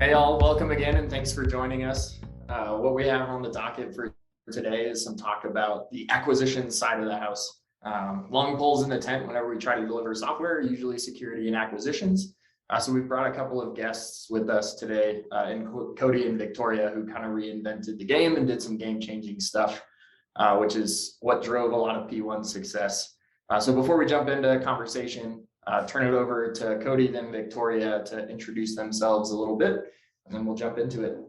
Hey, all, welcome again, and thanks for joining us. What we have on the docket for today is some talk about the acquisition side of the house. Long poles in the tent whenever we try to deliver software, usually security and acquisitions. So we've brought a couple of guests with us today, in Cody and Victoria, who kind of reinvented the game and did some game-changing stuff, which is what drove a lot of P1 success. So before we jump into conversation, turn it over to Cody, then Victoria to introduce themselves a little bit, and then we'll jump into it.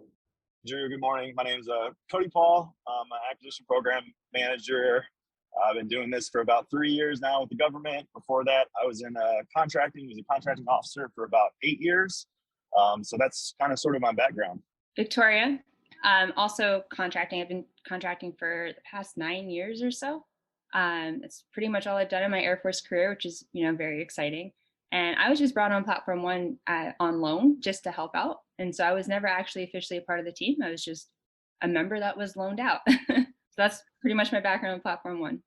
Drew, good morning. My name is Cody Paul. I'm an acquisition program manager. I've been doing this for about 3 years now with the government. Before that, I was in contracting, was a contracting officer for about 8 years. So that's kind of sort of my background. Victoria, also contracting. I've been contracting for the past 9 years or so. That's pretty much all I've done in my Air Force career, which is, very exciting. And I was just brought on Platform One on loan just to help out. And so I was never actually officially a part of the team. I was just a member that was loaned out. So that's pretty much my background on Platform One.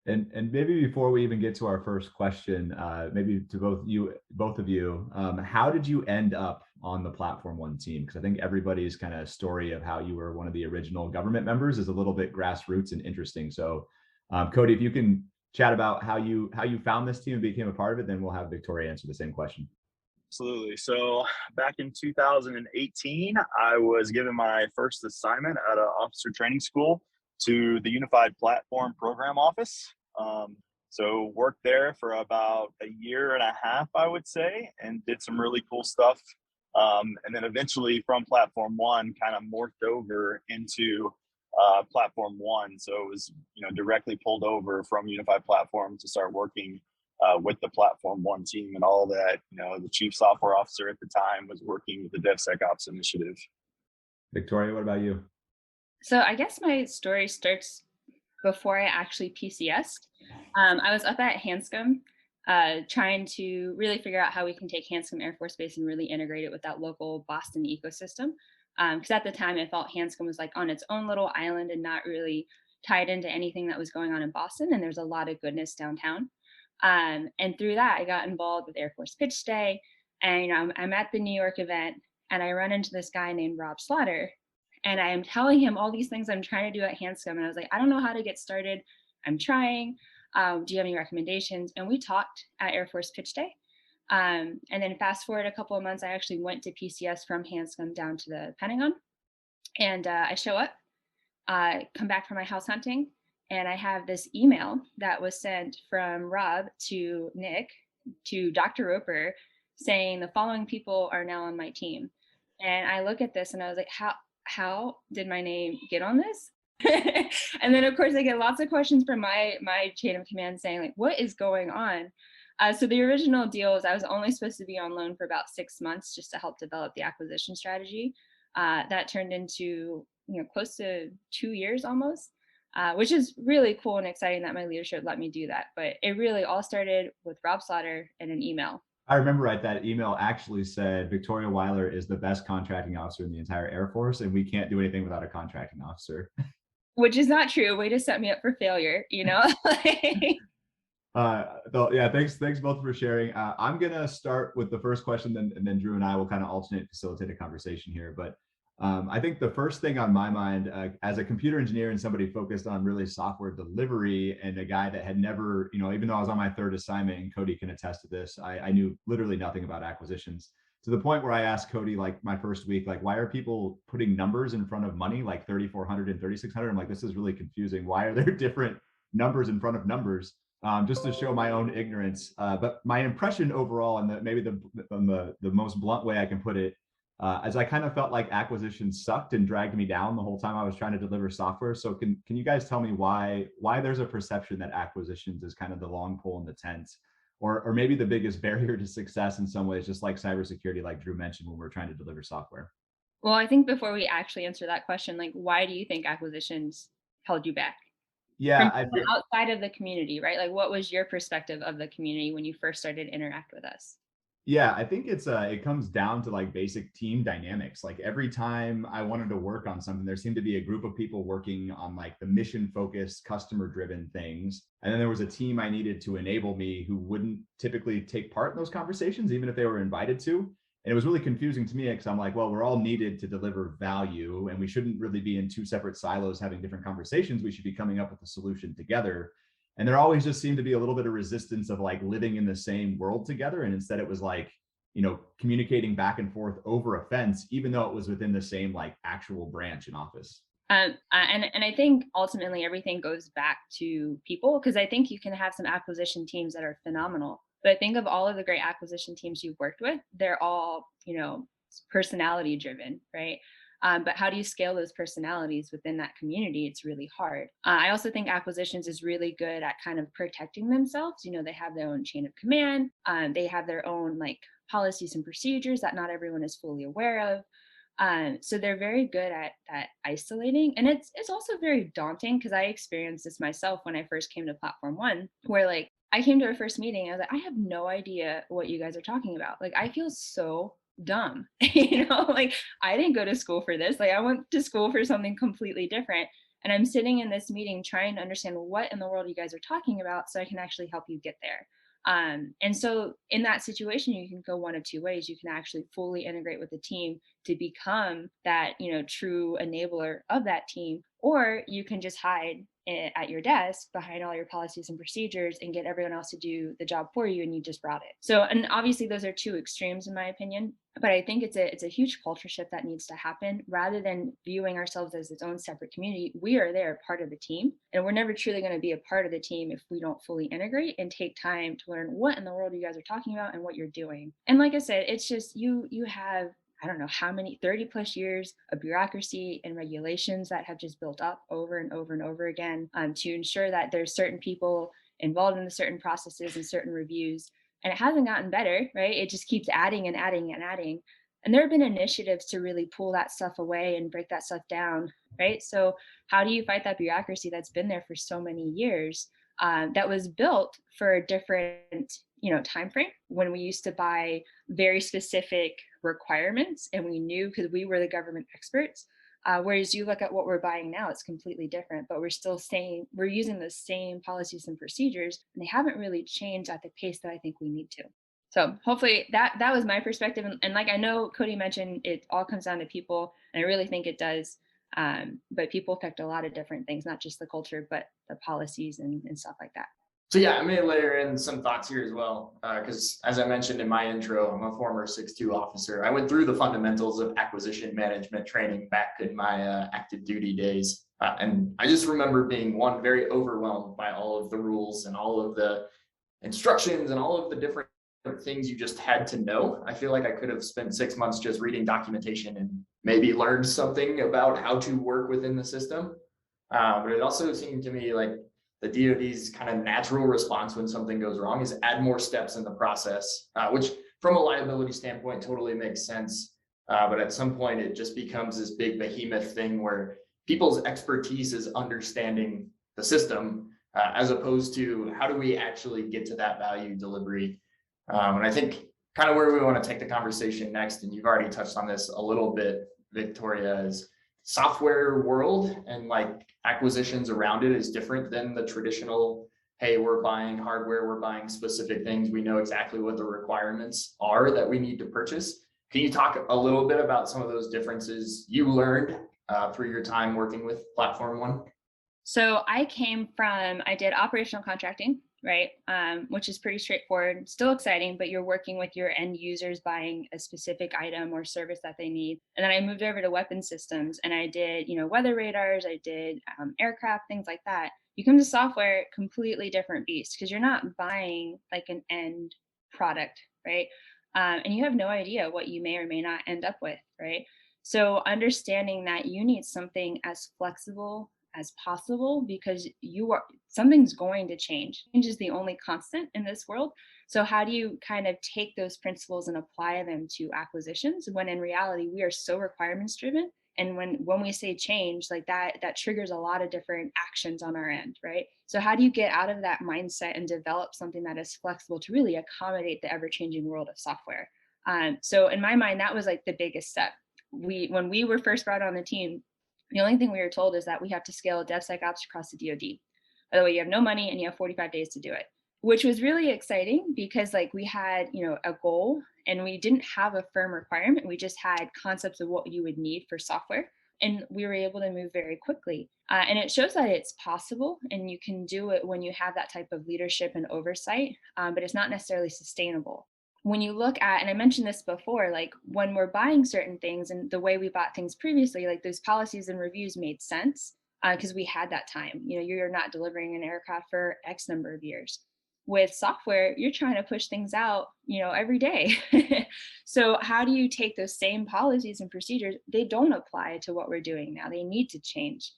And maybe before we even get to our first question, maybe to both of you, how did you end up on the Platform One team? Because I think everybody's kind of story of how you were one of the original government members is a little bit grassroots and interesting. So, Cody, if you can chat about how you found this team and became a part of it, then we'll have Victoria answer the same question. Absolutely. So back in 2018, I was given my first assignment at an officer training school to the Unified Platform Program Office. So worked there for about a year and a half, I would say, and did some really cool stuff. And then eventually from Platform One kind of morphed over into Platform One. So it was, directly pulled over from Unified Platform to start working with the Platform One team and all that. The chief software officer at the time was working with the DevSecOps initiative. Victoria, what about you? So I guess my story starts before I actually PCS'd. I was up at Hanscom trying to really figure out how we can take Hanscom Air Force Base and really integrate it with that local Boston ecosystem. Because at the time I felt Hanscom was like on its own little island and not really tied into anything that was going on in Boston. And there's a lot of goodness downtown. And through that, I got involved with Air Force Pitch Day. And, I'm at the New York event and I run into this guy named Rob Slaughter. And I am telling him all these things I'm trying to do at Hanscom. And I was like, I don't know how to get started. I'm trying. Do you have any recommendations? And we talked at Air Force Pitch Day. And then fast forward a couple of months, I actually went to PCS from Hanscom down to the Pentagon. And I show up, come back from my house hunting. And I have this email that was sent from Rob to Nick, to Dr. Roper, saying the following people are now on my team. And I look at this and I was like, how did my name get on this? And then of course I get lots of questions from my chain of command saying like, what is going on? So the original deal was I was only supposed to be on loan for about 6 months just to help develop the acquisition strategy. That turned into close to 2 years almost, which is really cool and exciting that my leadership let me do that. But it really all started with Rob Slaughter and an email. I remember that email actually said Victoria Wyler is the best contracting officer in the entire Air Force, and we can't do anything without a contracting officer. Which is not true. Way to set me up for failure, Yeah, thanks both for sharing. I'm gonna start with the first question, and then Drew and I will kind of alternate, facilitate a conversation here. But I think the first thing on my mind, as a computer engineer and somebody focused on really software delivery, and a guy that had never, even though I was on my third assignment, and Cody can attest to this, I knew literally nothing about acquisitions, to the point where I asked Cody, like my first week, like, why are people putting numbers in front of money, like 3,400 and 3,600? I'm like, this is really confusing. Why are there different numbers in front of numbers? Just to show my own ignorance. But my impression overall, and maybe the most blunt way I can put it, as I kind of felt like acquisitions sucked and dragged me down the whole time I was trying to deliver software. So can you guys tell me why there's a perception that acquisitions is kind of the long pole in the tent, or maybe the biggest barrier to success in some ways, just like cybersecurity, like Drew mentioned, when we're trying to deliver software? Well, I think before we actually answer that question, like, why do you think acquisitions held you back? Yeah, From outside of the community, right? Like, what was your perspective of the community when you first started to interact with us? Yeah, I think it comes down to like basic team dynamics. Like every time I wanted to work on something, there seemed to be a group of people working on like the mission focused, customer driven things. And then there was a team I needed to enable me who wouldn't typically take part in those conversations, even if they were invited to. And it was really confusing to me because I'm like, well, we're all needed to deliver value and we shouldn't really be in two separate silos having different conversations. We should be coming up with a solution together. And there always just seemed to be a little bit of resistance of like living in the same world together. And instead it was like, communicating back and forth over a fence, even though it was within the same like actual branch and office. And I think ultimately everything goes back to people, because I think you can have some acquisition teams that are phenomenal, but I think of all of the great acquisition teams you've worked with, they're all, personality driven, right? But how do you scale those personalities within that community? It's really hard. I also think acquisitions is really good at kind of protecting themselves. They have their own chain of command. They have their own like policies and procedures that not everyone is fully aware of. So they're very good at isolating, and it's also very daunting because I experienced this myself when I first came to Platform One, where like I came to our first meeting, I was like, I have no idea what you guys are talking about. Like I feel so dumb, like I didn't go to school for this. Like I went to school for something completely different, and I'm sitting in this meeting trying to understand what in the world you guys are talking about, so I can actually help you get there. And so in that situation, you can go one of two ways. You can actually fully integrate with the team to become that, true enabler of that team, or you can just hide at your desk behind all your policies and procedures and get everyone else to do the job for you, and you just brought it. So, and obviously those are two extremes in my opinion, but I think it's a huge culture shift that needs to happen. Rather than viewing ourselves as its own separate community, we are there, part of the team, and we're never truly going to be a part of the team if we don't fully integrate and take time to learn what in the world you guys are talking about and what you're doing. And like I said, it's just you have, I don't know how many, 30 plus years of bureaucracy and regulations that have just built up over and over and over again, to ensure that there's certain people involved in the certain processes and certain reviews. And it hasn't gotten better, right? It just keeps adding and adding and adding. And there have been initiatives to really pull that stuff away and break that stuff down, right? So how do you fight that bureaucracy that's been there for so many years, that was built for a different, time frame, when we used to buy very specific requirements and we knew because we were the government experts. Whereas you look at what we're buying now, it's completely different, but we're still saying we're using the same policies and procedures, and they haven't really changed at the pace that I think we need to. So hopefully that was my perspective. And like I know Cody mentioned, it all comes down to people, and I really think it does. But people affect a lot of different things, not just the culture, but the policies and stuff like that. So yeah, I may layer in some thoughts here as well, because as I mentioned in my intro, I'm a former 6-2 officer. I went through the fundamentals of acquisition management training back in my active duty days. And I just remember being very overwhelmed by all of the rules and all of the instructions and all of the different things you just had to know. I feel like I could have spent 6 months just reading documentation and maybe learned something about how to work within the system. But it also seemed to me like the DoD's kind of natural response when something goes wrong is add more steps in the process, which from a liability standpoint totally makes sense. But at some point it just becomes this big behemoth thing where people's expertise is understanding the system, as opposed to how do we actually get to that value delivery. And I think kind of where we want to take the conversation next, and you've already touched on this a little bit, Victoria, is software world and like acquisitions around it is different than the traditional, hey, we're buying hardware, we're buying specific things, we know exactly what the requirements are that we need to purchase. Can you talk a little bit about some of those differences you learned through your time working with Platform One? So I did operational contracting, right? Which is pretty straightforward, still exciting, but you're working with your end users buying a specific item or service that they need. And then I moved over to weapon systems, and I did, weather radars, I did aircraft, things like that. You come to software, completely different beast, because you're not buying like an end product, right? And you have no idea what you may or may not end up with, right? So understanding that you need something as flexible as possible, because something's going to change. Change is the only constant in this world. So how do you kind of take those principles and apply them to acquisitions when in reality we are so requirements driven? And when we say change, like that triggers a lot of different actions on our end, right? So how do you get out of that mindset and develop something that is flexible to really accommodate the ever-changing world of software? So in my mind, that was like the biggest step. When we were first brought on the team, the only thing we were told is that we have to scale DevSecOps across the DoD. By the way, you have no money and you have 45 days to do it. which was really exciting because like we had, a goal and we didn't have a firm requirement. We just had concepts of what you would need for software. And we were able to move very quickly. And it shows that it's possible and you can do it when you have that type of leadership and oversight, but it's not necessarily sustainable. When you look at, and I mentioned this before, like when we're buying certain things and the way we bought things previously, like those policies and reviews made sense because we had that time. You're not delivering an aircraft for X number of years. With software, you're trying to push things out, every day. So how do you take those same policies and procedures? They don't apply to what we're doing now. They need to change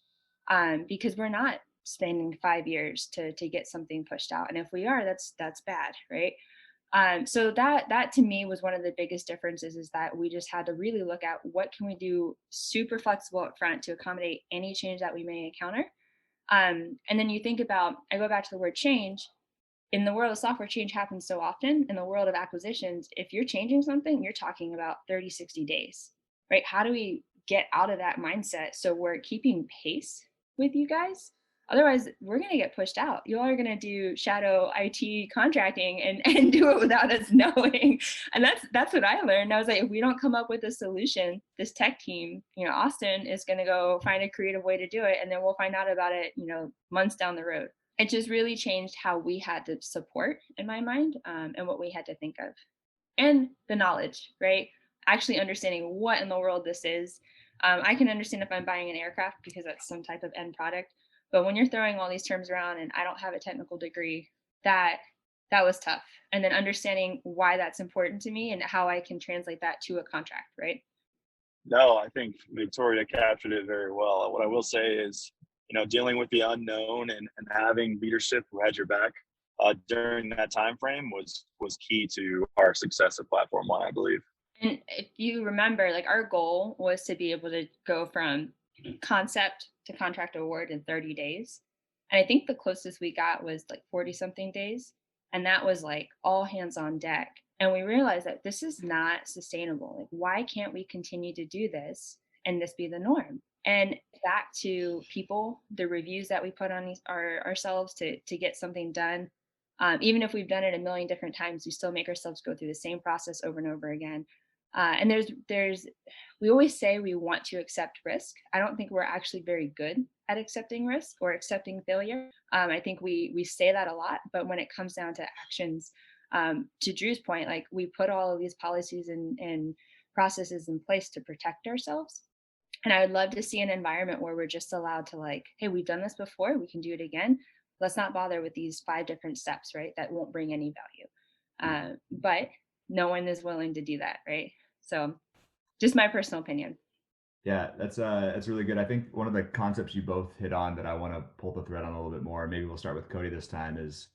because we're not spending 5 years to get something pushed out. And if we are, that's bad, right? So that to me was one of the biggest differences, is that we just had to really look at what can we do super flexible up front to accommodate any change that we may encounter. And then you think about, I go back to the word change. In the world of software, change happens so often. In the world of acquisitions, if you're changing something, you're talking about 30, 60 days, right? How do we get out of that mindset so we're keeping pace with you guys? Otherwise, we're going to get pushed out. You all are going to do shadow IT contracting and do it without us knowing. And that's what I learned. I was like, if we don't come up with a solution, this tech team, Austen is going to go find a creative way to do it. And then we'll find out about it, months down the road. It just really changed how we had to support, in my mind, and what we had to think of. And the knowledge, right? Actually understanding what in the world this is. I can understand if I'm buying an aircraft because that's some type of end product. But when you're throwing all these terms around and I don't have a technical degree, that was tough. And then understanding why that's important to me and how I can translate that to a contract, right? No, I think Victoria captured it very well. What I will say is, dealing with the unknown and having leadership who had your back during that time frame was key to our success at Platform One, I believe. And if you remember, like our goal was to be able to go from concept to contract award in 30 days. And I think the closest we got was like 40 something days. And that was like all hands on deck. And we realized that this is not sustainable. Like, why can't we continue to do this and this be the norm? And back to people, the reviews that we put on ourselves to get something done. Even if we've done it a million different times, we still make ourselves go through the same process over and over again. And we always say we want to accept risk. I don't think we're actually very good at accepting risk or accepting failure. I think we say that a lot, but when it comes down to actions, to Drew's point, like we put all of these policies and processes in place to protect ourselves. And I would love to see an environment where we're just allowed to like, hey, we've done this before, we can do it again. Let's not bother with these 5 different steps, right? That won't bring any value. But no one is willing to do that, right? So just my personal opinion. Yeah, that's really good. I think one of the concepts you both hit on that I want to pull the thread on a little bit more, maybe we'll start with Cody this time, is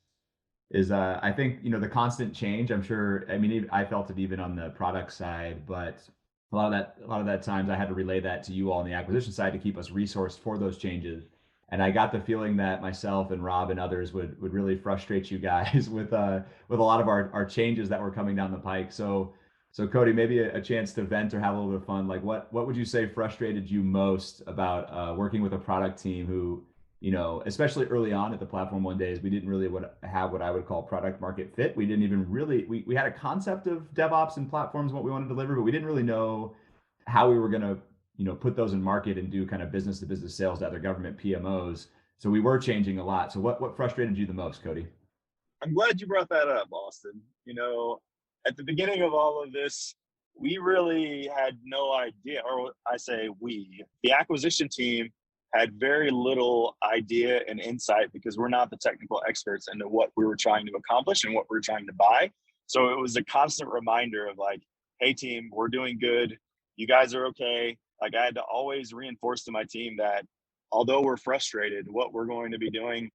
I think, the constant change. I'm sure, I mean, I felt it even on the product side, but a lot of that times I had to relay that to you all on the acquisition side to keep us resourced for those changes. And I got the feeling that myself and Rob and others would really frustrate you guys with a lot of our changes that were coming down the pike. So Cody, maybe a chance to vent or have a little bit of fun. Like what would you say frustrated you most about working with a product team who, especially early on at the Platform One days, we didn't really have what I would call product market fit. We didn't even really, we had a concept of DevOps and platforms, what we wanted to deliver, but we didn't really know how we were going to, put those in market and do kind of business to business sales to other government PMOs. So we were changing a lot. So what frustrated you the most, Cody? I'm glad you brought that up, Austen. At the beginning of all of this, we really had no idea, or I say we, the acquisition team had very little idea and insight because we're not the technical experts into what we were trying to accomplish and what we were trying to buy. So it was a constant reminder of like, hey team, we're doing good. You guys are okay. Like I had to always reinforce to my team that although we're frustrated, what we're going to be doing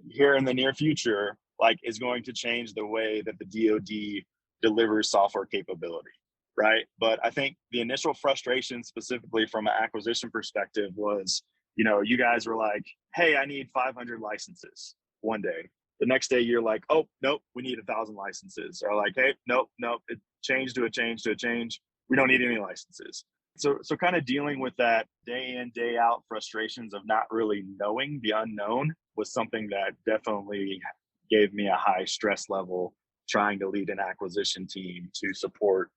here in the near future, like is going to change the way that the DoD delivers software capability, right? But I think the initial frustration specifically from an acquisition perspective was, you guys were like, hey, I need 500 licenses one day. The next day you're like, oh, nope, we need 1,000 licenses. Or like, hey, nope, it changed to a change. We don't need any licenses. So kind of dealing with that day in, day out frustrations of not really knowing the unknown was something that definitely gave me a high stress level trying to lead an acquisition team to support,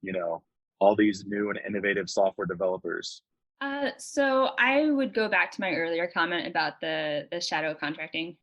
all these new and innovative software developers? So I would go back to my earlier comment about the shadow contracting.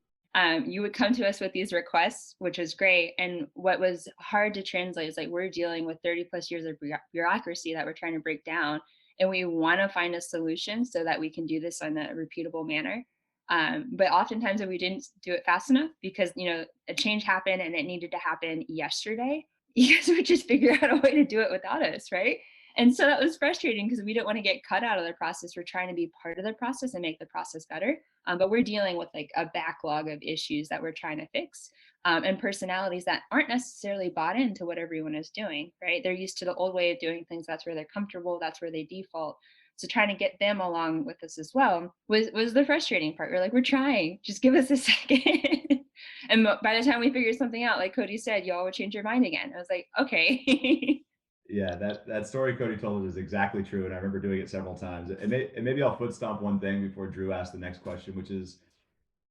You would come to us with these requests, which was great. And what was hard to translate is like we're dealing with 30 plus years of bureaucracy that we're trying to break down. And we want to find a solution so that we can do this in a repeatable manner. But oftentimes we didn't do it fast enough because, a change happened and it needed to happen yesterday. You guys would just figure out a way to do it without us, right? And so that was frustrating because we didn't want to get cut out of the process. We're trying to be part of the process and make the process better. But we're dealing with like a backlog of issues that we're trying to fix, and personalities that aren't necessarily bought into what everyone is doing, right? They're used to the old way of doing things. That's where they're comfortable. That's where they default. So trying to get them along with us as well was the frustrating part. We're like, we're trying, just give us a second. And by the time we figured something out, like Cody said, y'all would change your mind again. I was like, okay. Yeah, that story Cody told is exactly true, and I remember doing it several times. And maybe I'll foot stomp one thing before Drew asks the next question, which is,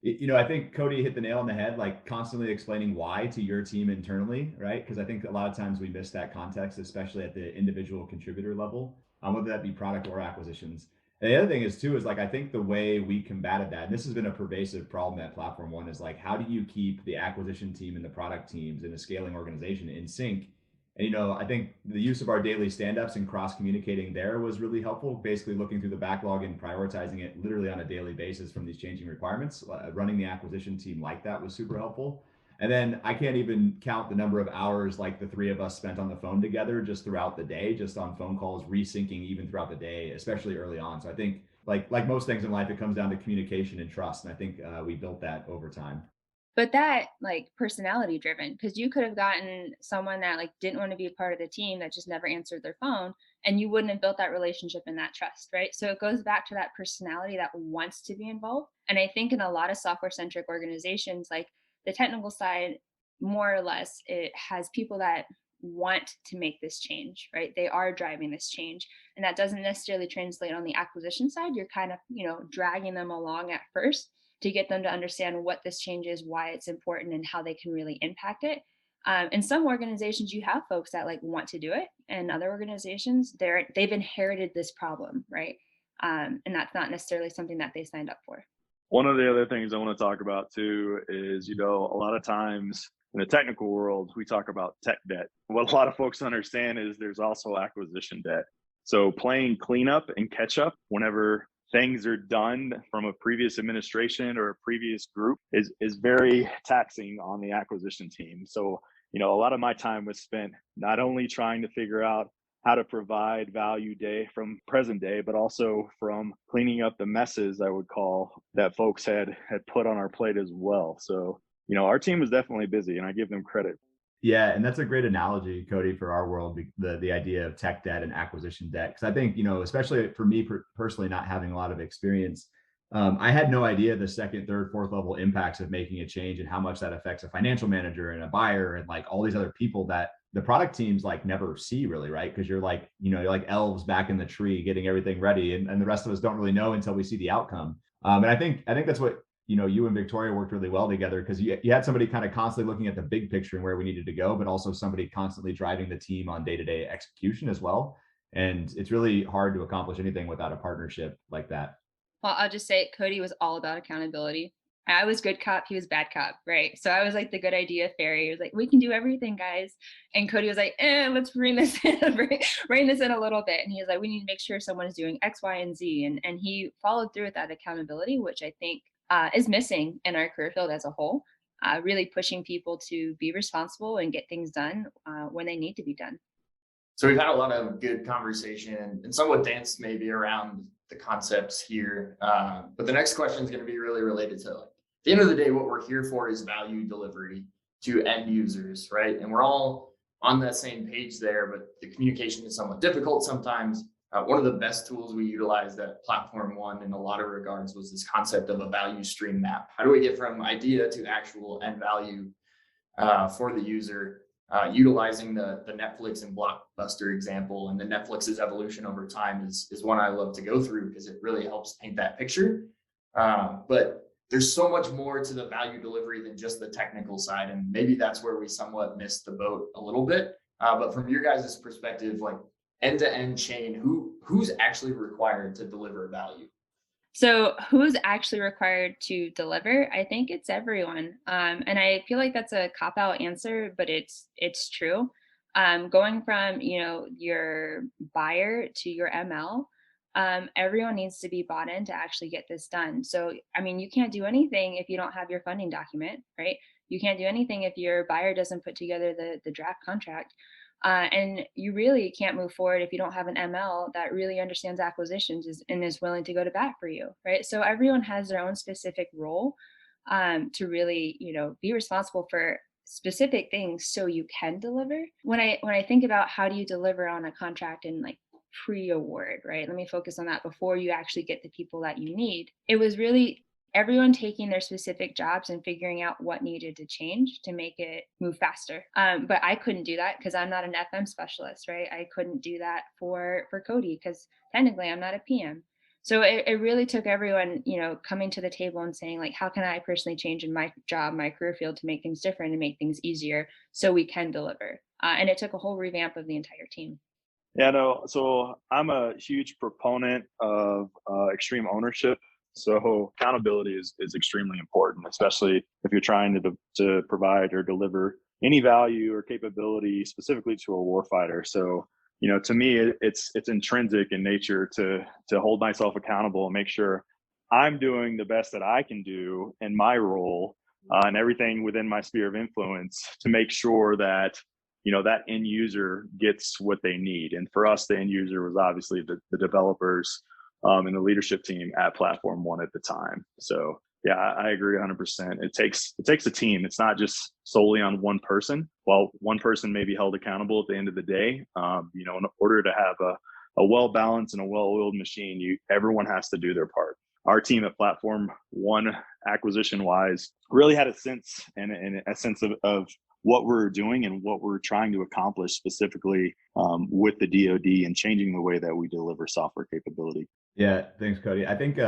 I think Cody hit the nail on the head, like constantly explaining why to your team internally, right? Because I think a lot of times we miss that context, especially at the individual contributor level, whether that be product or acquisitions. And the other thing is too, is like, I think the way we combated that, and this has been a pervasive problem at Platform One, is like, how do you keep the acquisition team and the product teams in a scaling organization in sync? And, I think the use of our daily stand-ups and cross-communicating there was really helpful, basically looking through the backlog and prioritizing it literally on a daily basis from these changing requirements. Running the acquisition team like that was super helpful. And then I can't even count the number of hours like the three of us spent on the phone together just throughout the day, just on phone calls, resyncing even throughout the day, especially early on. So I think like most things in life, it comes down to communication and trust. And I think we built that over time. But that like personality driven, because you could have gotten someone that like didn't want to be a part of the team that just never answered their phone, and you wouldn't have built that relationship and that trust, right? So it goes back to that personality that wants to be involved. And I think in a lot of software centric organizations, like the technical side, more or less, it has people that want to make this change, right? They are driving this change. And that doesn't necessarily translate on the acquisition side. You're kind of, dragging them along at first to get them to understand what this change is, why it's important, and how they can really impact it. In some organizations, you have folks that like want to do it, and other organizations, they've inherited this problem, right? And that's not necessarily something that they signed up for. One of the other things I want to talk about too is, a lot of times in the technical world, we talk about tech debt. What a lot of folks understand is there's also acquisition debt. So playing cleanup and catch up whenever things are done from a previous administration or a previous group is very taxing on the acquisition team. So, a lot of my time was spent not only trying to figure out how to provide value day from present day, but also from cleaning up the messes, I would call, that folks had put on our plate as well. So, our team was definitely busy, and I give them credit. Yeah, and that's a great analogy, Cody, for our world, the idea of tech debt and acquisition debt. Because I think, especially for me personally, not having a lot of experience, I had no idea the second, third, fourth level impacts of making a change and how much that affects a financial manager and a buyer and like all these other people that the product teams like never see really, right? Because you're like, you're like elves back in the tree getting everything ready, and the rest of us don't really know until we see the outcome. And I think that's what you and Victoria worked really well together, because you had somebody kind of constantly looking at the big picture and where we needed to go, but also somebody constantly driving the team on day-to-day execution as well. And it's really hard to accomplish anything without a partnership like that. Well, I'll just say Cody was all about accountability. I was good cop, he was bad cop, right? So I was like the good idea fairy. He was like, we can do everything, guys. And Cody was like, let's bring this in, bring this in a little bit. And he was like, we need to make sure someone is doing X, Y, and Z. And he followed through with that accountability, which I think is missing in our career field as a whole, really pushing people to be responsible and get things done when they need to be done. So we've had a lot of good conversation and somewhat danced maybe around the concepts here. But the next question is going to be really related to, like, at the end of the day, what we're here for is value delivery to end users, right? And we're all on that same page there, but the communication is somewhat difficult sometimes. One of the best tools we utilized at Platform One in a lot of regards was this concept of a value stream map. How do we get from idea to actual end value for the user? Utilizing the Netflix and Blockbuster example, and the Netflix's evolution over time is one I love to go through because it really helps paint that picture. But there's so much more to the value delivery than just the technical side. And maybe that's where we somewhat missed the boat a little bit. But from your guys' perspective, like end-to-end chain, who's actually required to deliver value? So who's actually required to deliver? I think it's everyone. And I feel like that's a cop-out answer, but it's true. Going from, your buyer to your ML, everyone needs to be bought in to actually get this done. So, I mean, you can't do anything if you don't have your funding document, right? You can't do anything if your buyer doesn't put together the draft contract. And you really can't move forward if you don't have an ML that really understands acquisitions and is willing to go to bat for you, right? So everyone has their own specific role, to really, be responsible for specific things so you can deliver. When I think about how do you deliver on a contract and like pre-award, right? Let me focus on that before you actually get the people that you need. It was really everyone taking their specific jobs and figuring out what needed to change to make it move faster. But I couldn't do that because I'm not an FM specialist, right? I couldn't do that for Cody because technically I'm not a PM. So it really took everyone, coming to the table and saying like, how can I personally change in my job, my career field to make things different and make things easier so we can deliver. And it took a whole revamp of the entire team. Yeah, no. So I'm a huge proponent of extreme ownership. So accountability is extremely important, especially if you're trying to provide or deliver any value or capability specifically to a warfighter. So, to me, it's intrinsic in nature to hold myself accountable and make sure I'm doing the best that I can do in my role, and everything within my sphere of influence to make sure that that end user gets what they need. And for us, the end user was obviously the developers, and the leadership team at Platform One at the time. So yeah, I agree 100%. It takes a team. It's not just solely on one person. While one person may be held accountable at the end of the day, in order to have a well balanced and a well oiled machine, everyone has to do their part. Our team at Platform One, acquisition wise, really had a sense and a sense of what we're doing and what we're trying to accomplish specifically, with the DoD and changing the way that we deliver software capability. Yeah, thanks, Cody. I think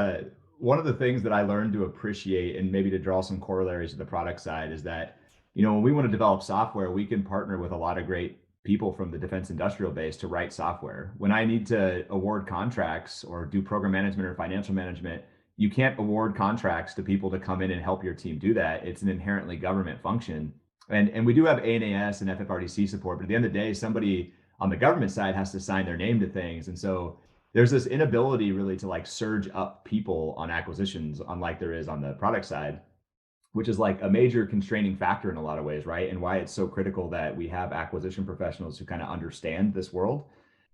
one of the things that I learned to appreciate and maybe to draw some corollaries to the product side is that, when we want to develop software, we can partner with a lot of great people from the defense industrial base to write software. When I need to award contracts or do program management or financial management, you can't award contracts to people to come in and help your team do that. It's an inherently government function. And we do have ANAS and FFRDC support, but at the end of the day, somebody on the government side has to sign their name to things. And so there's this inability really to like surge up people on acquisitions, unlike there is on the product side, which is like a major constraining factor in a lot of ways, right? And why it's so critical that we have acquisition professionals who kind of understand this world.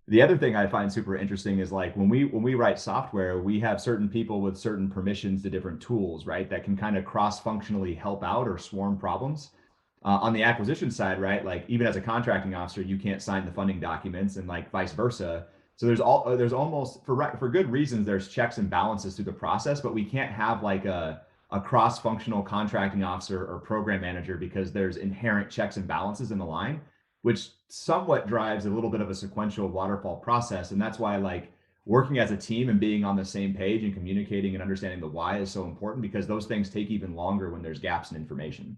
The other thing I find super interesting is like when we write software, we have certain people with certain permissions to different tools, right? That can kind of cross-functionally help out or swarm problems. On the acquisition side, right? Like even as a contracting officer, you can't sign the funding documents and like vice versa. So there's almost for good reasons, there's checks and balances through the process, but we can't have like a cross-functional contracting officer or program manager because there's inherent checks and balances in the line, which somewhat drives a little bit of a sequential waterfall process. And that's why like working as a team and being on the same page and communicating and understanding the why is so important, because those things take even longer when there's gaps in information.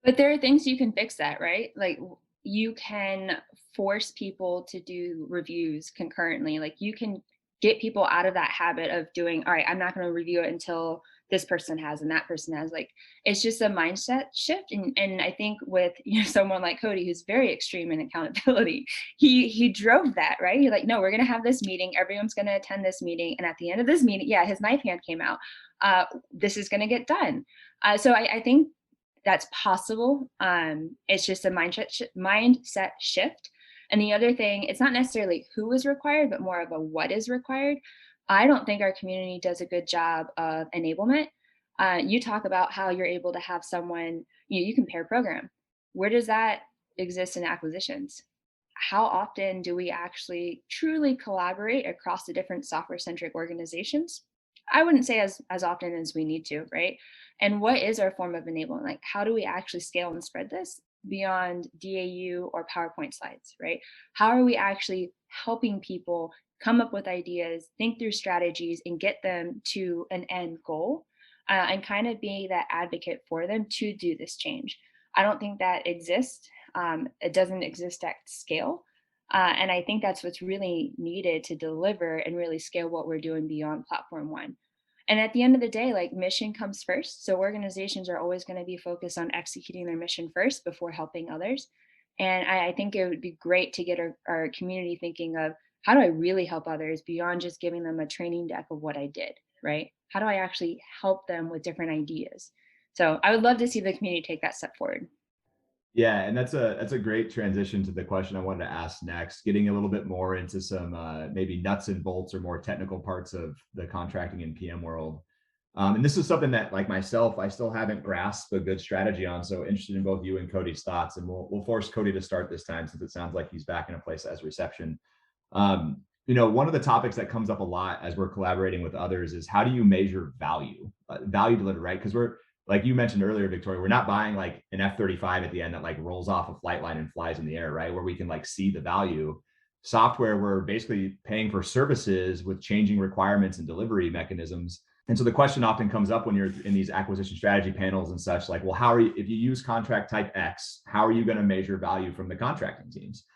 But there are things you can fix that, right? Like you can force people to do reviews concurrently. Like you can get people out of that habit of doing, all right, I'm not going to review it until this person has and that person has. Like it's just a mindset shift. And I think with someone like Cody who's very extreme in accountability, he drove that, right? He's like, no, we're gonna have this meeting, everyone's gonna attend this meeting. And at the end of this meeting, yeah, his knife hand came out. This is gonna get done. So I think that's possible. It's just a mindset shift. And the other thing, it's not necessarily who is required, but more of a what is required. I don't think our community does a good job of enablement. You talk about how you're able to have someone, you can pair program. Where does that exist in acquisitions? How often do we actually truly collaborate across the different software centric organizations? I wouldn't say as often as we need to, right? And what is our form of enablement? Like, how do we actually scale and spread this beyond DAU or PowerPoint slides, right? How are we actually helping people come up with ideas, think through strategies, and get them to an end goal? and kind of be that advocate for them to do this change. I don't think that exists. It doesn't exist at scale. And I think that's what's really needed to deliver and really scale what we're doing beyond platform one. And at the end of the day, like mission comes first. So organizations are always going to be focused on executing their mission first before helping others. And I think it would be great to get our community thinking of how do I really help others beyond just giving them a training deck of what I did, right? How do I actually help them with different ideas? So I would love to see the community take that step forward. Yeah, and that's a great transition to the question I wanted to ask next, getting a little bit more into some maybe nuts and bolts or more technical parts of the contracting and PM world. And this is something that, like myself, I still haven't grasped a good strategy on. So interested in both you and Cody's thoughts, and we'll force Cody to start this time since it sounds like he's back in a place that has reception. One of the topics that comes up a lot as we're collaborating with others is how do you measure value delivered, right? Because we're, like you mentioned earlier, Victoria, we're not buying like an F-35 at the end that like rolls off a flight line and flies in the air, right? Where we can like see the value. Software, we're basically paying for services with changing requirements and delivery mechanisms. And so the question often comes up when you're in these acquisition strategy panels and such, like, well, if you use contract type X, how are you going to measure value from the contracting teams?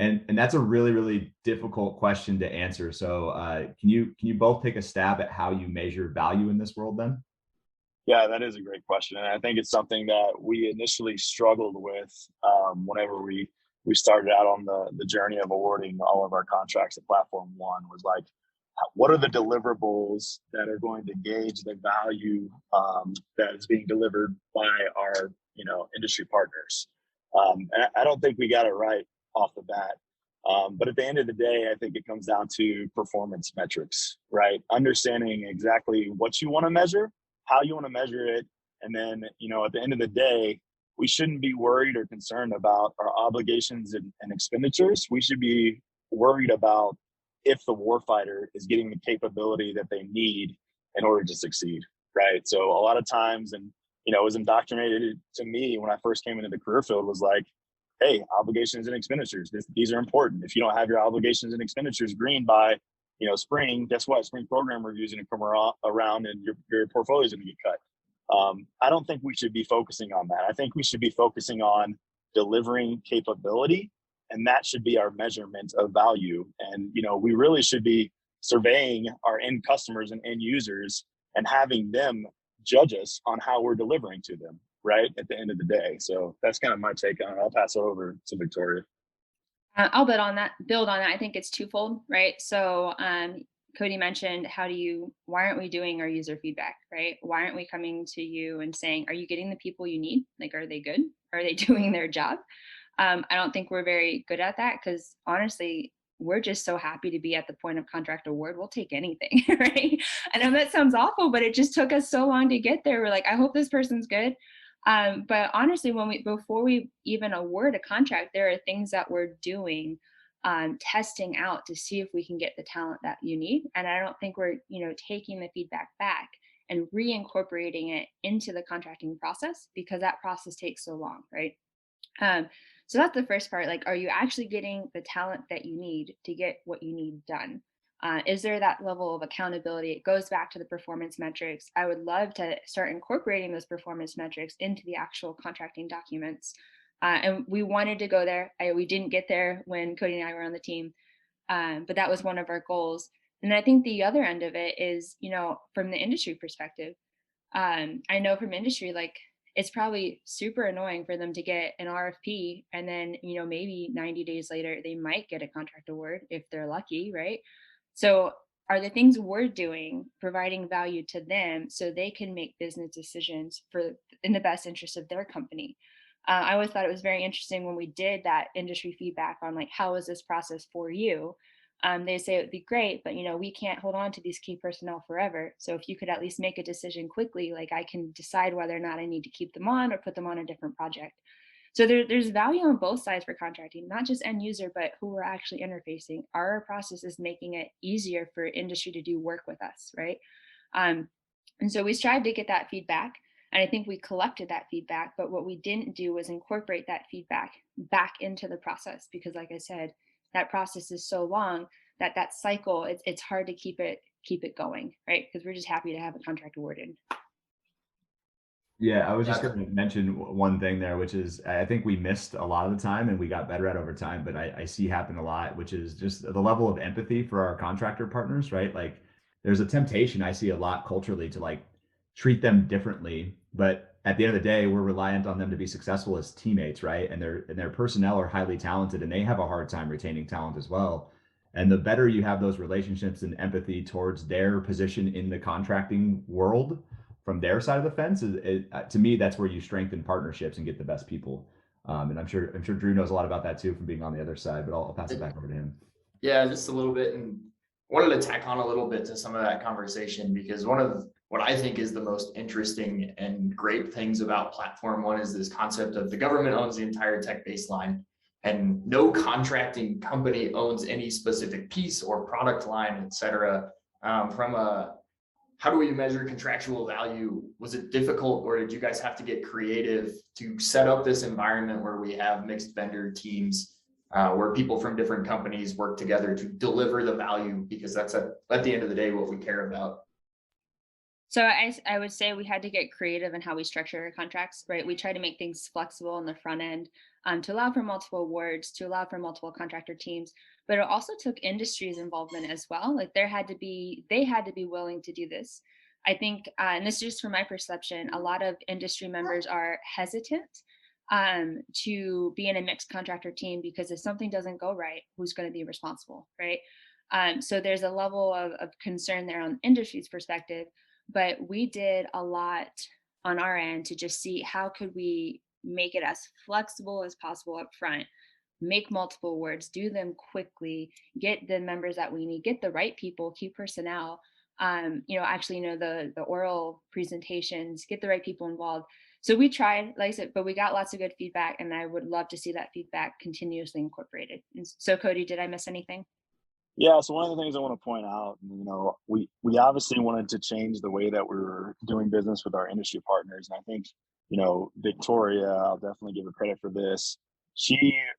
And that's a really, really difficult question to answer. So can you both take a stab at how you measure value in this world then? Yeah, that is a great question, and I think it's something that we initially struggled with whenever we started out on the journey of awarding all of our contracts at Platform One. Was like, what are the deliverables that are going to gauge the value that is being delivered by our industry partners? And I don't think we got it right off the bat. But at the end of the day, I think it comes down to performance metrics, right? Understanding exactly what you want to measure, how you want to measure it. And then, at the end of the day, we shouldn't be worried or concerned about our obligations and expenditures. We should be worried about if the warfighter is getting the capability that they need in order to succeed, right? So a lot of times, and, it was indoctrinated to me when I first came into the career field, was like, hey, obligations and expenditures, these are important. If you don't have your obligations and expenditures green by spring, guess what? Spring program reviews going to come around and your portfolio is going to get cut. I don't think we should be focusing on that. I think we should be focusing on delivering capability, and that should be our measurement of value. And, we really should be surveying our end customers and end users and having them judge us on how we're delivering to them, right, at the end of the day. So that's kind of my take on it. I'll pass it over to Victoria. I'll build on that. I think it's twofold, right? So Cody mentioned, why aren't we doing our user feedback, right? Why aren't we coming to you and saying, are you getting the people you need? Like, are they good? Are they doing their job? I don't think we're very good at that because honestly, we're just so happy to be at the point of contract award. We'll take anything, right? I know that sounds awful, but it just took us so long to get there. We're like, I hope this person's good. But honestly, before we even award a contract, there are things that we're doing, testing out to see if we can get the talent that you need. And I don't think we're, taking the feedback back and reincorporating it into the contracting process because that process takes so long, right? So that's the first part. Like, are you actually getting the talent that you need to get what you need done? Is there that level of accountability? It goes back to the performance metrics. I would love to start incorporating those performance metrics into the actual contracting documents. And we wanted to go there. We didn't get there when Cody and I were on the team, but that was one of our goals. And I think the other end of it is, from the industry perspective, I know from industry, like, it's probably super annoying for them to get an RFP and then, maybe 90 days later, they might get a contract award if they're lucky, right? So are the things we're doing providing value to them so they can make business decisions in the best interest of their company? I always thought it was very interesting when we did that industry feedback on like, how is this process for you? They say it would be great, but we can't hold on to these key personnel forever. So if you could at least make a decision quickly, like I can decide whether or not I need to keep them on or put them on a different project. So there's value on both sides for contracting, not just end user, but who we're actually interfacing. Our process is making it easier for industry to do work with us, right? And so we strive to get that feedback. And I think we collected that feedback, but what we didn't do was incorporate that feedback back into the process because, like I said, that process is so long that cycle, it's hard to keep it going, right? Because we're just happy to have a contract awarded. Yeah, I was just Yeah. going to mention one thing there, which is I think we missed a lot of the time and we got better at over time, but I see happen a lot, which is just the level of empathy for our contractor partners, right? Like there's a temptation I see a lot culturally to like treat them differently, but at the end of the day, we're reliant on them to be successful as teammates, right? And their personnel are highly talented and they have a hard time retaining talent as well. And the better you have those relationships and empathy towards their position in the contracting world, from their side of the fence to me that's where you strengthen partnerships and get the best people. And I'm sure Drew knows a lot about that too from being on the other side, but I'll pass it back over to him. Yeah, just a little bit, and wanted to tack on a little bit to some of that conversation, because one of what I think is the most interesting and great things about Platform One is this concept of the government owns the entire tech baseline, and no contracting company owns any specific piece or product line, et cetera. From a how do we measure contractual value? Was it difficult, or did you guys have to get creative to set up this environment where we have mixed vendor teams, where people from different companies work together to deliver the value? Because that's at the end of the day what we care about. So I would say we had to get creative in how we structure our contracts, right? We try to make things flexible on the front end, to allow for multiple awards, to allow for multiple contractor teams, but it also took industry's involvement as well. Like they had to be willing to do this. I think, and this is just from my perception, a lot of industry members are hesitant to be in a mixed contractor team because if something doesn't go right, who's going to be responsible, right? So there's a level of concern there on industry's perspective, but we did a lot on our end to just see how could we make it as flexible as possible up front, make multiple words, do them quickly, get the members that we need, get the right people, key personnel, the oral presentations, get the right people involved. So we tried, like I said, but we got lots of good feedback, and I would love to see that feedback continuously incorporated. And so Cody, did I miss anything? Yeah, so one of the things I want to point out, we obviously wanted to change the way that we were doing business with our industry partners. And I think, Victoria, I'll definitely give her credit for this. She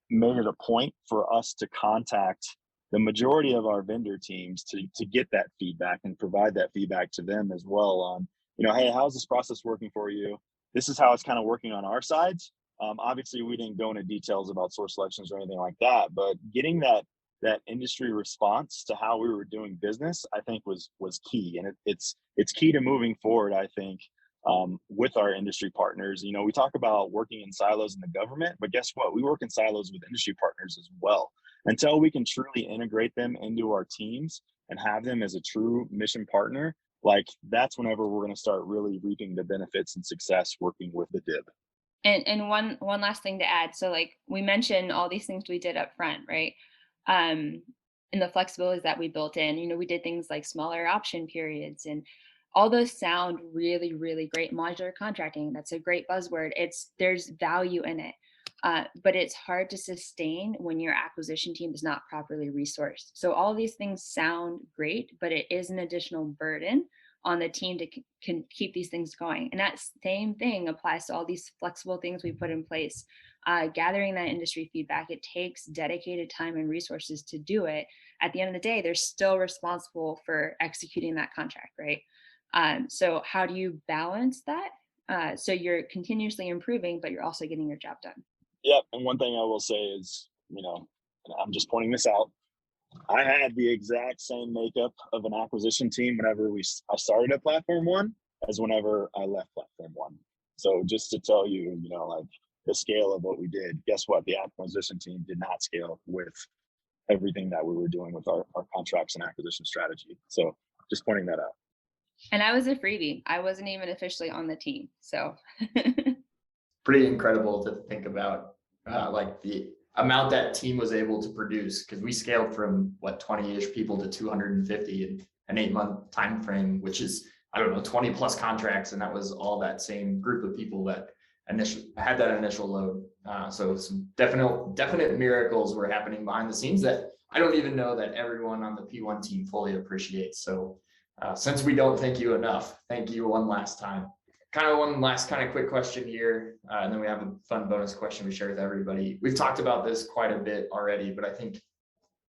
made it a point for us to contact the majority of our vendor teams to get that feedback and provide that feedback to them as well on, hey, how's this process working for you? This is how it's kind of working on our sides. Obviously, we didn't go into details about source selections or anything like that, but getting that industry response to how we were doing business, I think was key. And it's key to moving forward, I think, with our industry partners. We talk about working in silos in the government, but guess what? We work in silos with industry partners as well. Until we can truly integrate them into our teams and have them as a true mission partner, like that's whenever we're going to start really reaping the benefits and success working with the DIB. And one last thing to add. So like we mentioned all these things we did up front, right? And the flexibilities that we built in, we did things like smaller option periods, and all those sound really, really great. Modular contracting, that's a great buzzword. There's value in it. But it's hard to sustain when your acquisition team is not properly resourced. So all these things sound great, but it is an additional burden on the team to can keep these things going. And that same thing applies to all these flexible things we put in place. Gathering that industry feedback, it takes dedicated time and resources to do it. At the end of the day, they're still responsible for executing that contract, right? So how do you balance that? So you're continuously improving, but you're also getting your job done. Yep. And one thing I will say is, and I'm just pointing this out, I had the exact same makeup of an acquisition team whenever I started at Platform One as whenever I left Platform One. So just to tell you, like the scale of what we did, guess what? The acquisition team did not scale with everything that we were doing with our contracts and acquisition strategy. So just pointing that out. And I was a freebie. I wasn't even officially on the team. So Pretty incredible to think about, like the amount that team was able to produce, because we scaled from 20-ish people to 250 in an 8-month time frame, which is 20 plus contracts, and that was all that same group of people that initially had that initial load. So some definite miracles were happening behind the scenes that I don't even know that everyone on the P1 team fully appreciates. So since we don't thank you enough, thank you one last time. One last quick question here, and then we have a fun bonus question we share with everybody. We've talked about this quite a bit already, but I think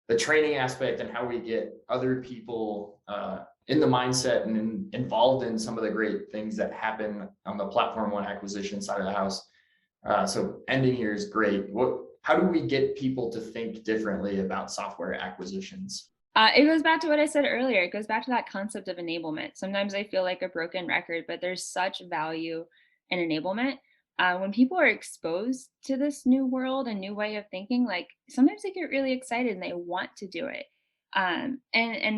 the training aspect and how we get other people in the mindset and involved in some of the great things that happen on the Platform One acquisition side of the house. So ending here is great. How do we get people to think differently about software acquisitions? It goes back to what I said earlier. It goes back to that concept of enablement. Sometimes I feel like a broken record, but there's such value in enablement. When people are exposed to this new world and new way of thinking, like sometimes they get really excited and they want to do it. And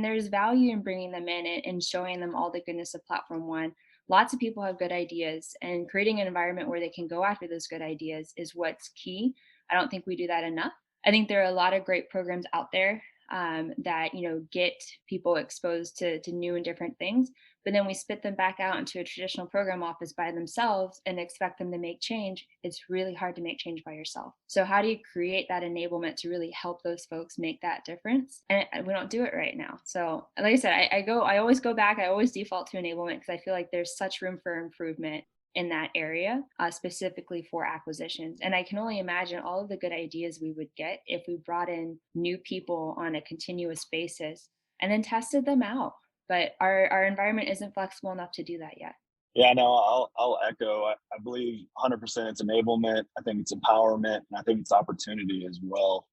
there's value in bringing them in and showing them all the goodness of Platform One. Lots of people have good ideas, and creating an environment where they can go after those good ideas is what's key. I don't think we do that enough. I think there are a lot of great programs out there that get people exposed to new and different things, but then we spit them back out into a traditional program office by themselves and expect them to make change. It's really hard to make change by yourself. So how do you create that enablement to really help those folks make that difference? And we don't do it right now. So like I said, I always go back, I always default to enablement because I feel like there's such room for improvement in that area, specifically for acquisitions. And I can only imagine all of the good ideas we would get if we brought in new people on a continuous basis and then tested them out. But our environment isn't flexible enough to do that yet. Yeah, no, I'll echo. I believe 100% it's enablement. I think it's empowerment, and I think it's opportunity as well.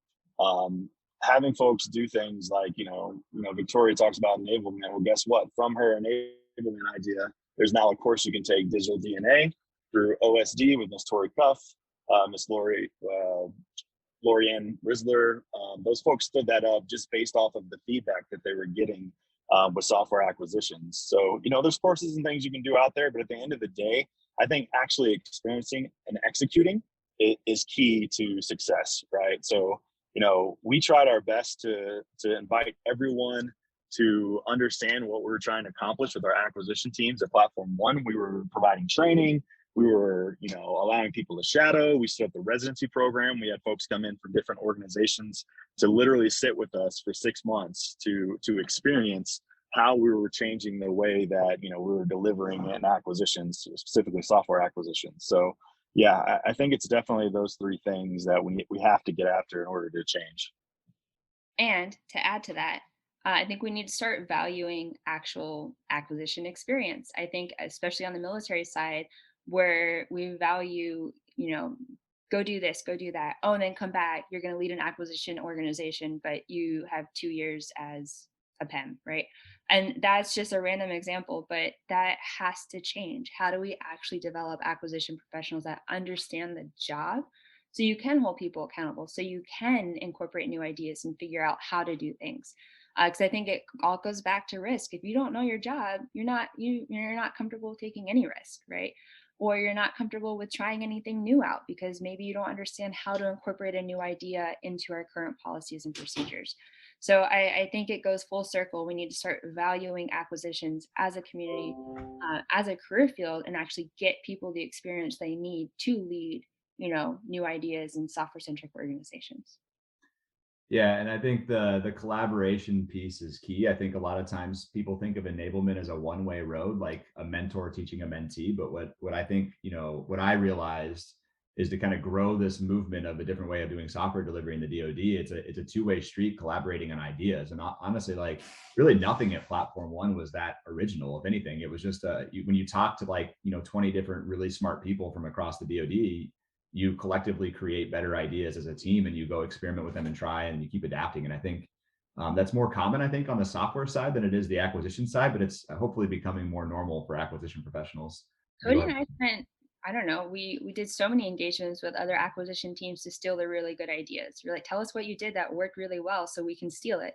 Having folks do things like, Victoria talks about enablement. Well, guess what? From her enablement idea, there's now a course you can take, digital DNA, through OSD with Miss Tori Cuff, Miss Lorianne Risler. Those folks stood that up just based off of the feedback that they were getting with software acquisitions. So, there's courses and things you can do out there, but at the end of the day, I think actually experiencing and executing is key to success, right? So, we tried our best to invite everyone to understand what we're trying to accomplish with our acquisition teams at Platform One. We were providing training. We were, allowing people to shadow. We set up the residency program. We had folks come in from different organizations to literally sit with us for 6 months to experience how we were changing the way that, we were delivering in acquisitions, specifically software acquisitions. So yeah, I think it's definitely those three things that we have to get after in order to change. And to add to that, I think we need to start valuing actual acquisition experience. I think, especially on the military side, where we value, go do this, go do that. Oh, and then come back. You're going to lead an acquisition organization, but you have 2 years as a PEM, right? And that's just a random example, but that has to change. How do we actually develop acquisition professionals that understand the job? So you can hold people accountable, so you can incorporate new ideas and figure out how to do things. Because I think it all goes back to risk. If you don't know your job, you're not comfortable taking any risk, right? Or you're not comfortable with trying anything new out because maybe you don't understand how to incorporate a new idea into our current policies and procedures. So I think it goes full circle. We need to start valuing acquisitions as a community, as a career field, and actually get people the experience they need to lead, new ideas in software-centric organizations. Yeah, and I think the collaboration piece is key. I think a lot of times people think of enablement as a one-way road, like a mentor teaching a mentee. But what I think, what I realized is to kind of grow this movement of a different way of doing software delivery in the DoD. It's a two-way street collaborating on ideas. And honestly, like really nothing at Platform One was that original. If anything, it was just when you talk to 20 different really smart people from across the DoD, you collectively create better ideas as a team and you go experiment with them and try and you keep adapting. And I think that's more common, I think, on the software side than it is the acquisition side, but it's hopefully becoming more normal for acquisition professionals. Cody and I spent, I don't know, we did so many engagements with other acquisition teams to steal the really good ideas. You're like, tell us what you did that worked really well so we can steal it.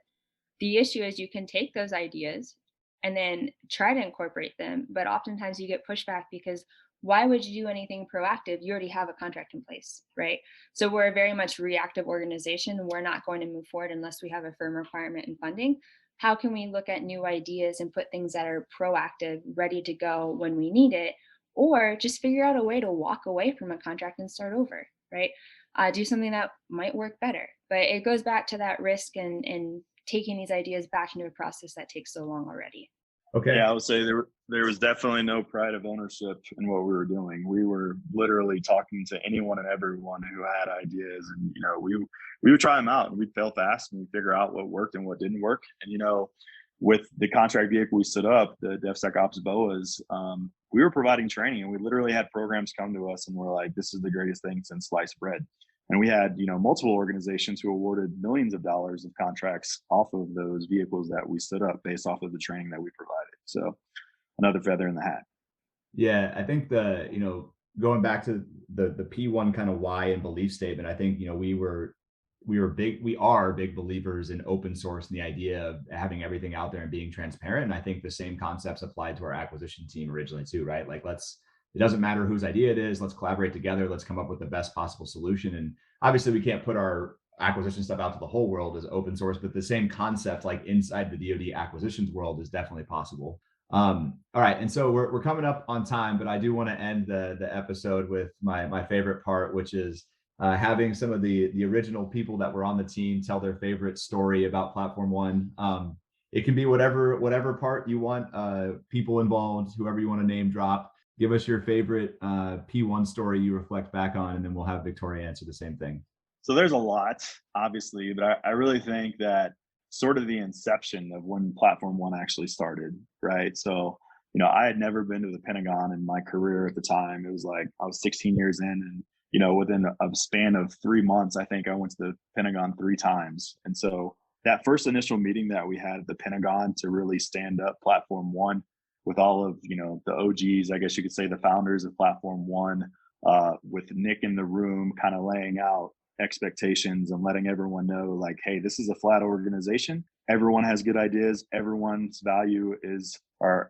The issue is you can take those ideas and then try to incorporate them, but oftentimes you get pushback because why would you do anything proactive? You already have a contract in place, right? So we're a very much reactive organization. We're not going to move forward unless we have a firm requirement in funding. How can we look at new ideas and put things that are proactive, ready to go when we need it, or just figure out a way to walk away from a contract and start over, right? Do something that might work better. But it goes back to that risk and taking these ideas back into a process that takes so long already. Okay. Yeah, I would say there was definitely no pride of ownership in what we were doing. We were literally talking to anyone and everyone who had ideas, and we would try them out, and we'd fail fast, and we'd figure out what worked and what didn't work. And with the contract vehicle we stood up, the DevSecOps BOAs, we were providing training, and we literally had programs come to us and we're like, this is the greatest thing since sliced bread. And we had, multiple organizations who awarded millions of dollars of contracts off of those vehicles that we stood up based off of the training that we provided. So another feather in the hat. Yeah, I think going back to the P1 kind of why and belief statement, I think, we are big believers in open source and the idea of having everything out there and being transparent. And I think the same concepts applied to our acquisition team originally too, right? Like it doesn't matter whose idea it is, let's collaborate together, let's come up with the best possible solution. And obviously we can't put our acquisition stuff out to the whole world as open source, but the same concept like inside the DoD acquisitions world is definitely possible. All right, and so we're coming up on time, but I do want to end the episode with my favorite part, which is having some of the original people that were on the team tell their favorite story about Platform One. It can be whatever part you want, people involved, whoever you want to name drop. Give us your favorite P1 story you reflect back on, and then we'll have Victoria answer the same thing. So there's a lot, obviously, but I really think that sort of the inception of when Platform One actually started, right? So, I had never been to the Pentagon in my career at the time. It was like I was 16 years in, and within a span of 3 months, I think I went to the Pentagon 3 times. And so that first initial meeting that we had at the Pentagon to really stand up Platform One with all of, the OGs, I guess you could say the founders of Platform One, with Nick in the room kind of laying out expectations and letting everyone know like, hey, this is a flat organization. Everyone has good ideas. Everyone's ideas are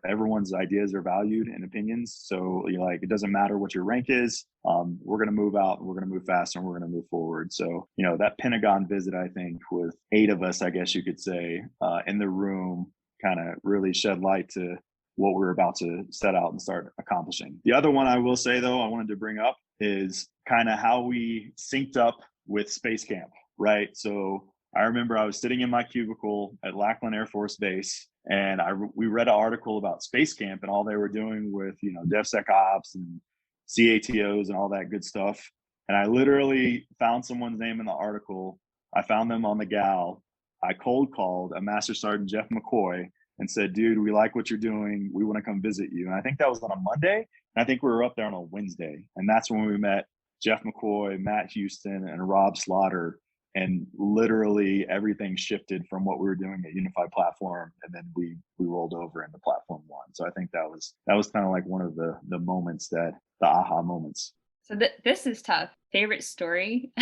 valued and opinions. So it doesn't matter what your rank is. We're going to move out, we're going to move faster, and we're going to move forward. So, that Pentagon visit, I think with 8 of us, I guess you could say, in the room kind of really shed light to what we're about to set out and start accomplishing. The other one I will say though, I wanted to bring up is kind of how we synced up with Space Camp, right? So I remember I was sitting in my cubicle at Lackland Air Force Base, and we read an article about Space Camp and all they were doing with, DevSecOps and CATOs and all that good stuff. And I literally found someone's name in the article. I found them on the gal. I cold called a Master Sergeant Jeff McCoy and said, dude, we like what you're doing. We want to come visit you. And I think that was on a Monday. And I think we were up there on a Wednesday. And that's when we met Jeff McCoy, Matt Houston, and Rob Slaughter. And literally everything shifted from what we were doing at Unified Platform, and then we rolled over into Platform One. So I think that was kind of like one of the moments, the aha moments. So this is tough. Favorite story.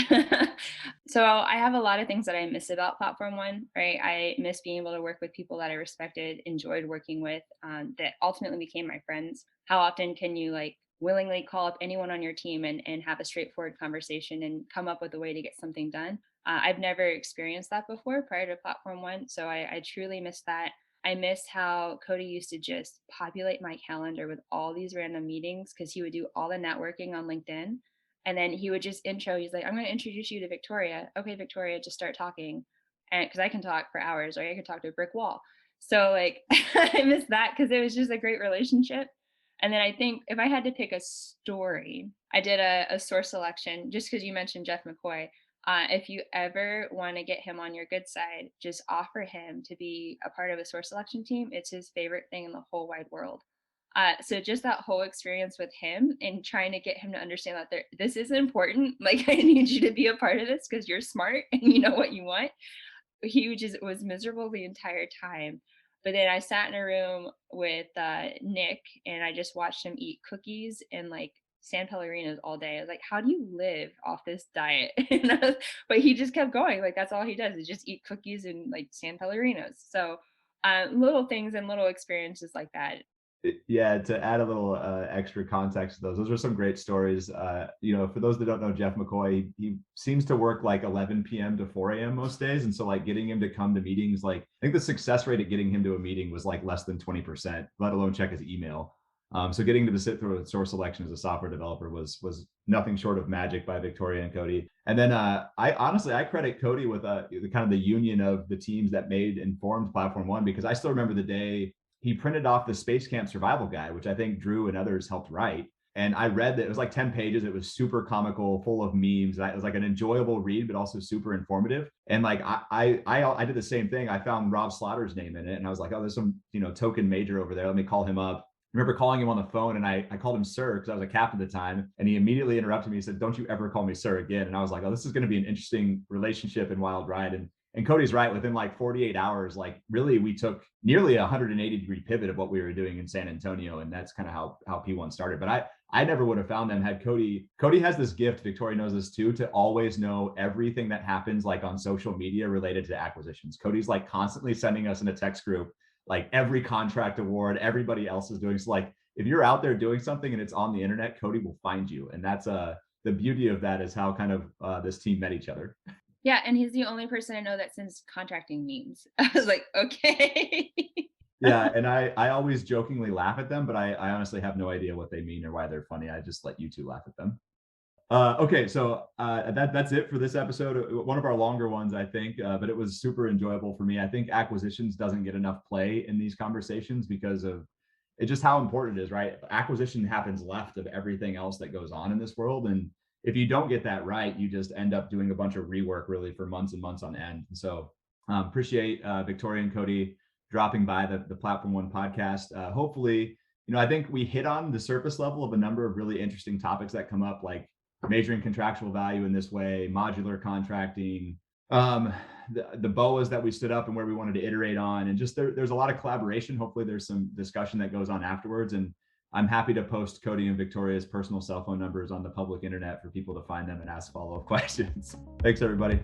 So I have a lot of things that I miss about Platform One, right? I miss being able to work with people that I respected, enjoyed working with, that ultimately became my friends. How often can you willingly call up anyone on your team and have a straightforward conversation and come up with a way to get something done? I've never experienced that before prior to Platform One. So I truly miss that. I miss how Cody used to just populate my calendar with all these random meetings because he would do all the networking on LinkedIn. And then he would just he's like, I'm going to introduce you to Victoria. Okay, Victoria, just start talking. And because I can talk for hours, or I can talk to a brick wall. So I miss that because it was just a great relationship. And then I think if I had to pick a story, I did a source selection just because you mentioned Jeff McCoy. If you ever want to get him on your good side, just offer him to be a part of a source selection team. It's his favorite thing in the whole wide world. So just that whole experience with him and trying to get him to understand that this is important. I need you to be a part of this because you're smart and you know what you want. He just was miserable the entire time. But then I sat in a room with Nick and I just watched him eat cookies and San Pellegrinos all day. I was like, how do you live off this diet? But he just kept going. That's all he does is just eat cookies and San Pellegrinos. So little things and little experiences like that. Yeah, to add a little extra context to those are some great stories. For those that don't know Jeff McCoy, he seems to work 11 p.m. to 4 a.m. most days. And so getting him to come to meetings, I think the success rate at getting him to a meeting was less than 20%, let alone check his email. So getting to sit through a source selection as a software developer was nothing short of magic by Victoria and Cody. And then I credit Cody with the kind of the union of the teams that made and formed Platform One, because I still remember the day he printed off the Space Camp survival guide, which I think Drew and others helped write. And I read that it was like 10 pages. It was super comical, full of memes. It was like an enjoyable read, but also super informative. And like I did the same thing. I found Rob Slaughter's name in it, and I was like, oh, there's some token major over there. Let me call him up. I remember calling him on the phone, and I called him sir because I was a captain at the time, and he immediately interrupted me. He said, "Don't you ever call me sir again." And I was like, "Oh, this is going to be an interesting relationship and wild ride." And Cody's right. Within like 48 hours, like really, we took nearly a 180-degree pivot of what we were doing in San Antonio, and that's kind of how P1 started. But I never would have found them had Cody. Cody has this gift, Victoria knows this too, to always know everything that happens like on social media related to acquisitions. Cody's like constantly sending us in a text group, like every contract award, everybody else is doing. So like if you're out there doing something and it's on the internet, Cody will find you. And that's the beauty of that is how kind of this team met each other. Yeah, and he's the only person I know that sends contracting memes. I was like, okay. Yeah, and I always jokingly laugh at them, but I honestly have no idea what they mean or why they're funny. I just let you two laugh at them. Okay, so that's it for this episode. One of our longer ones, I think, but it was super enjoyable for me. I think acquisitions doesn't get enough play in these conversations because of it's just how important it is, right? Acquisition happens left of everything else that goes on in this world, and if you don't get that right, you just end up doing a bunch of rework really for months and months on end. So appreciate Victoria and Cody dropping by the Platform One podcast. Hopefully, I think we hit on the surface level of a number of really interesting topics that come up, like measuring contractual value in this way, modular contracting, the BOAs that we stood up and where we wanted to iterate on, and just there's a lot of collaboration. Hopefully there's some discussion that goes on afterwards, and I'm happy to post Cody and Victoria's personal cell phone numbers on the public internet for people to find them and ask follow-up questions. Thanks, everybody.